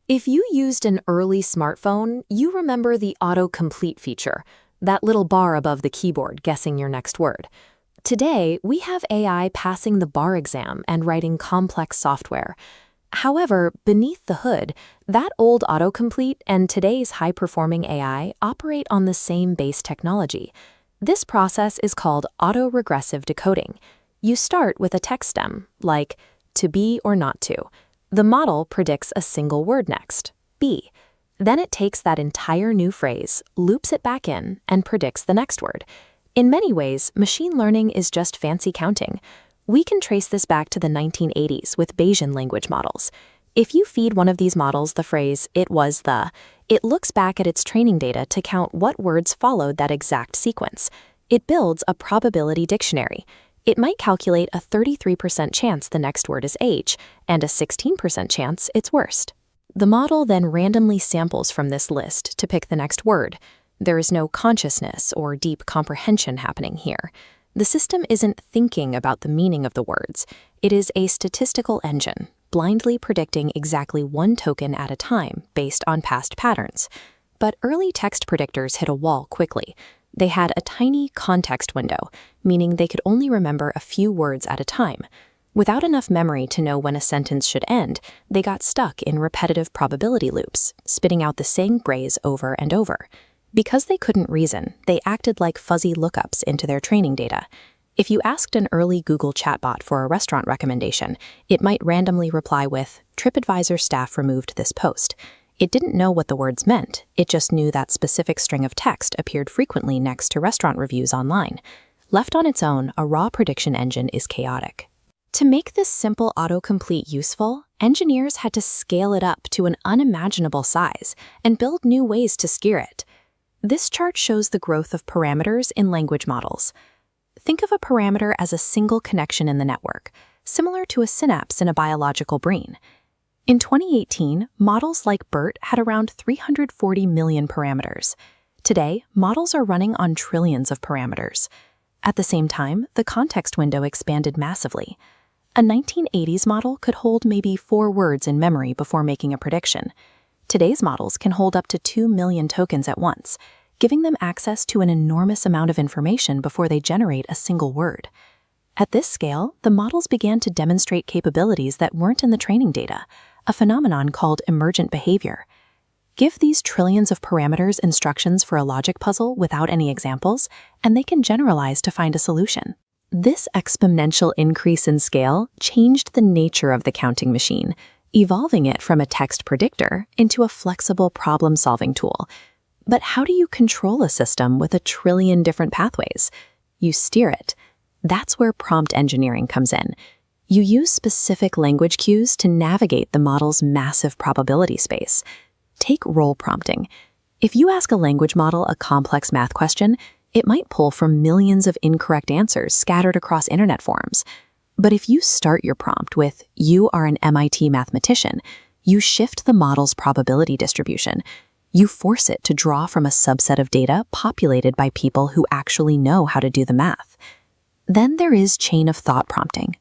If you used an early smartphone, you remember the autocomplete feature, that little bar above the keyboard guessing your next word. Today, we have AI passing the bar exam and writing complex software. However, beneath the hood, that old autocomplete and today's high-performing AI operate on the same base technology. This process is called autoregressive decoding. You start with a text stem, like to be or not to. The model predicts a single word next, be. Then it takes that entire new phrase, loops it back in, and predicts the next word. In many ways, machine learning is just fancy counting. We can trace this back to the 1980s with Bayesian language models. If you feed one of these models the phrase, it was the, it looks back at its training data to count what words followed that exact sequence. It builds a probability dictionary. It might calculate a 33% chance the next word is H and a 16% chance it's worst. The model then randomly samples from this list to pick the next word. There is no consciousness or deep comprehension happening here. The system isn't thinking about the meaning of the words. It is a statistical engine, blindly predicting exactly one token at a time based on past patterns. But early text predictors hit a wall quickly. They had a tiny context window, meaning they could only remember a few words at a time. Without enough memory to know when a sentence should end, they got stuck in repetitive probability loops, spitting out the same phrase over and over. Because they couldn't reason, they acted like fuzzy lookups into their training data. If you asked an early Google chatbot for a restaurant recommendation, it might randomly reply with, "TripAdvisor staff removed this post." It didn't know what the words meant, it just knew that specific string of text appeared frequently next to restaurant reviews online. Left on its own, a raw prediction engine is chaotic. To make this simple autocomplete useful, engineers had to scale it up to an unimaginable size and build new ways to steer it. This chart shows the growth of parameters in language models. Think of a parameter as a single connection in the network, similar to a synapse in a biological brain. In 2018, models like BERT had around 340 million parameters. Today, models are running on trillions of parameters. At the same time, the context window expanded massively. A 1980s model could hold maybe 4 words in memory before making a prediction. Today's models can hold up to 2 million tokens at once, giving them access to an enormous amount of information before they generate a single word. At this scale, the models began to demonstrate capabilities that weren't in the training data, a phenomenon called emergent behavior. Give these trillions of parameters instructions for a logic puzzle without any examples, and they can generalize to find a solution. This exponential increase in scale changed the nature of the counting machine, evolving it from a text predictor into a flexible problem-solving tool. But how do you control a system with a trillion different pathways? You steer it. That's where prompt engineering comes in. You use specific language cues to navigate the model's massive probability space. Take role prompting. If you ask a language model a complex math question, it might pull from millions of incorrect answers scattered across internet forums. But if you start your prompt with, "You are an MIT mathematician," you shift the model's probability distribution. You force it to draw from a subset of data populated by people who actually know how to do the math. Then there is chain of thought prompting.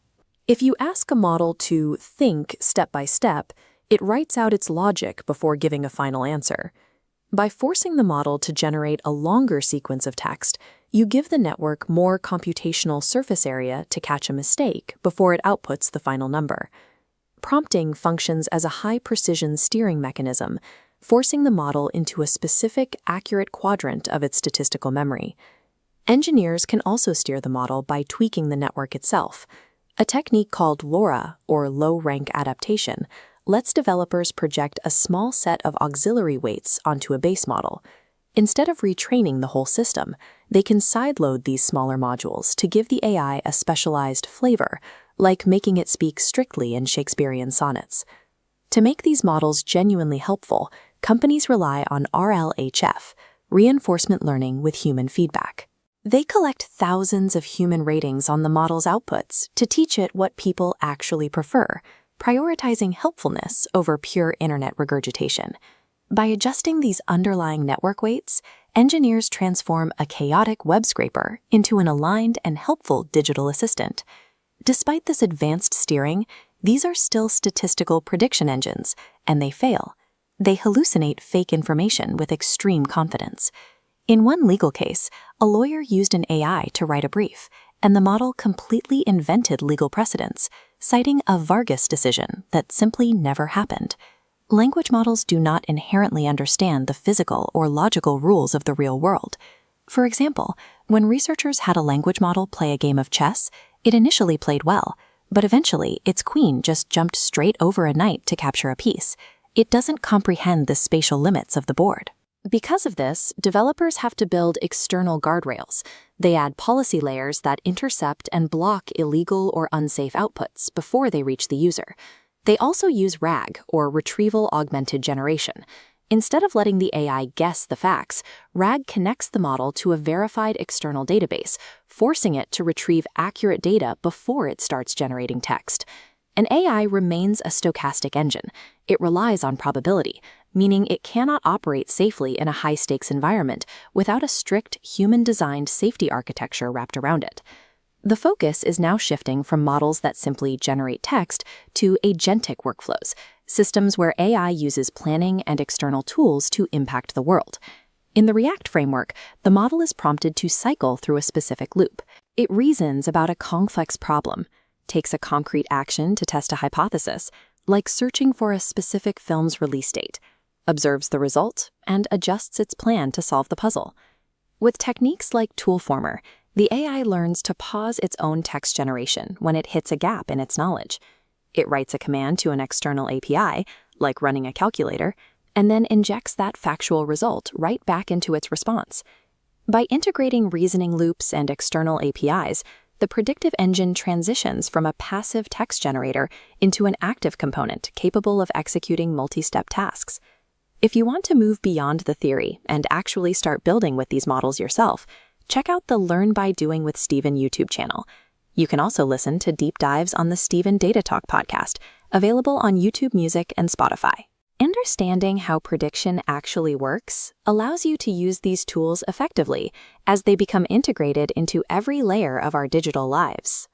If you ask a model to think step by step, it writes out its logic before giving a final answer. By forcing the model to generate a longer sequence of text, you give the network more computational surface area to catch a mistake before it outputs the final number. Prompting functions as a high-precision steering mechanism, forcing the model into a specific, accurate quadrant of its statistical memory. Engineers can also steer the model by tweaking the network itself. A technique called LoRA, or low-rank adaptation, lets developers project a small set of auxiliary weights onto a base model. Instead of retraining the whole system, they can sideload these smaller modules to give the AI a specialized flavor, like making it speak strictly in Shakespearean sonnets. To make these models genuinely helpful, companies rely on RLHF, reinforcement learning with human feedback. They collect thousands of human ratings on the model's outputs to teach it what people actually prefer, prioritizing helpfulness over pure internet regurgitation. By adjusting these underlying network weights, engineers transform a chaotic web scraper into an aligned and helpful digital assistant. Despite this advanced steering, these are still statistical prediction engines, and they fail. They hallucinate fake information with extreme confidence. In one legal case, a lawyer used an AI to write a brief, and the model completely invented legal precedents, citing a Vargas decision that simply never happened. Language models do not inherently understand the physical or logical rules of the real world. For example, when researchers had a language model play a game of chess, it initially played well, but eventually its queen just jumped straight over a knight to capture a piece. It doesn't comprehend the spatial limits of the board. Because of this, developers have to build external guardrails. They add policy layers that intercept and block illegal or unsafe outputs before they reach the user. They also use RAG, or Retrieval Augmented Generation. Instead of letting the AI guess the facts, RAG connects the model to a verified external database, forcing it to retrieve accurate data before it starts generating text. An AI remains a stochastic engine. It relies on probability, meaning it cannot operate safely in a high-stakes environment without a strict, human-designed safety architecture wrapped around it. The focus is now shifting from models that simply generate text to agentic workflows, systems where AI uses planning and external tools to impact the world. In the React framework, the model is prompted to cycle through a specific loop. It reasons about a complex problem, takes a concrete action to test a hypothesis, like searching for a specific film's release date, observes the result, and adjusts its plan to solve the puzzle. With techniques like Toolformer, the AI learns to pause its own text generation when it hits a gap in its knowledge. It writes a command to an external API, like running a calculator, and then injects that factual result right back into its response. By integrating reasoning loops and external APIs, the predictive engine transitions from a passive text generator into an active component capable of executing multi-step tasks. If you want to move beyond the theory and actually start building with these models yourself, check out the Learn by Doing with Stephen YouTube channel. You can also listen to deep dives on the Stephen Data Talk podcast, available on YouTube Music and Spotify. Understanding how prediction actually works allows you to use these tools effectively as they become integrated into every layer of our digital lives.